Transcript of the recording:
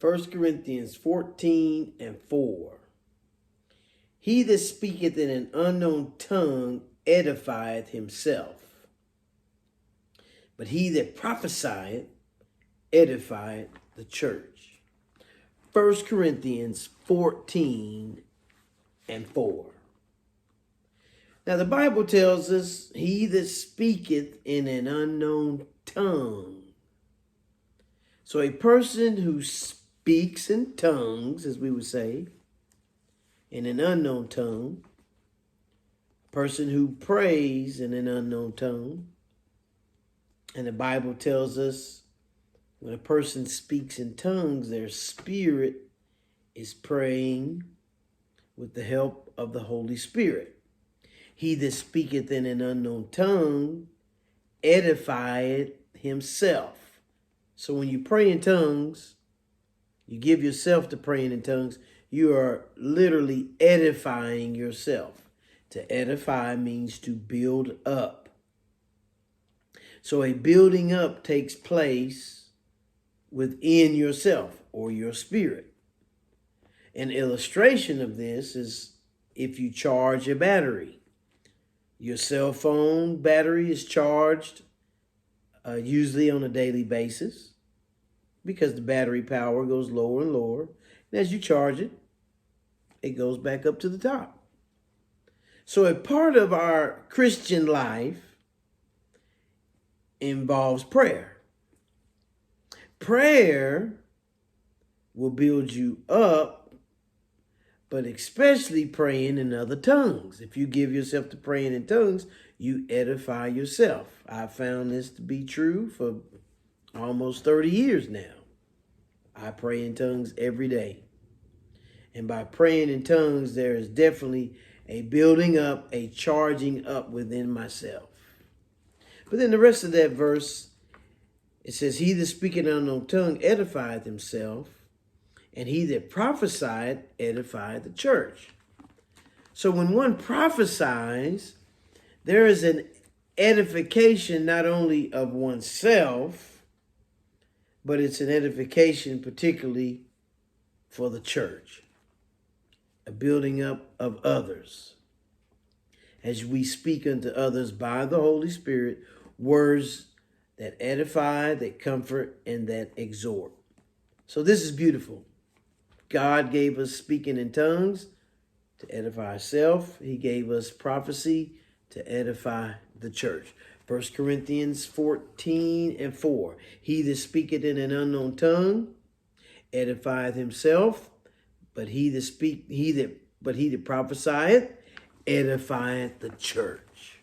1 Corinthians 14 and 4. He that speaketh in an unknown tongue edifieth himself, but he that prophesieth edifieth the church. 1 Corinthians 14 and 4. Now the Bible tells us, he that speaketh in an unknown tongue. So a person who speaks in tongues, as we would say, in an unknown tongue, a person who prays in an unknown tongue, and the Bible tells us when a person speaks in tongues, their spirit is praying with the help of the Holy Spirit. He that speaketh in an unknown tongue edifieth himself. So when you pray in tongues, you give yourself to praying in tongues, you are literally edifying yourself. To edify means to build up. So a building up takes place within yourself or your spirit. An illustration of this is if you charge a battery. Your cell phone battery is charged usually on a daily basis because the battery power goes lower and lower. And as you charge it, it goes back up to the top. So a part of our Christian life involves prayer. Prayer will build you up, but especially praying in other tongues. If you give yourself to praying in tongues, you edify yourself. I found this to be true for almost 30 years now. I pray in tongues every day. And by praying in tongues, there is definitely a building up, a charging up within myself. But then the rest of that verse, it says, he that speaketh in an unknown tongue edifieth himself, and he that prophesieth edifieth the church. So when one prophesies, there is an edification not only of oneself, but it's an edification particularly for the church, a building up of others. As we speak unto others by the Holy Spirit, words that edify, that comfort, and that exhort. So this is beautiful. God gave us speaking in tongues to edify ourselves. He gave us prophecy to edify the church. 1 Corinthians 14 and 4. He that speaketh in an unknown tongue edifieth himself, but he that prophesieth edifieth the church.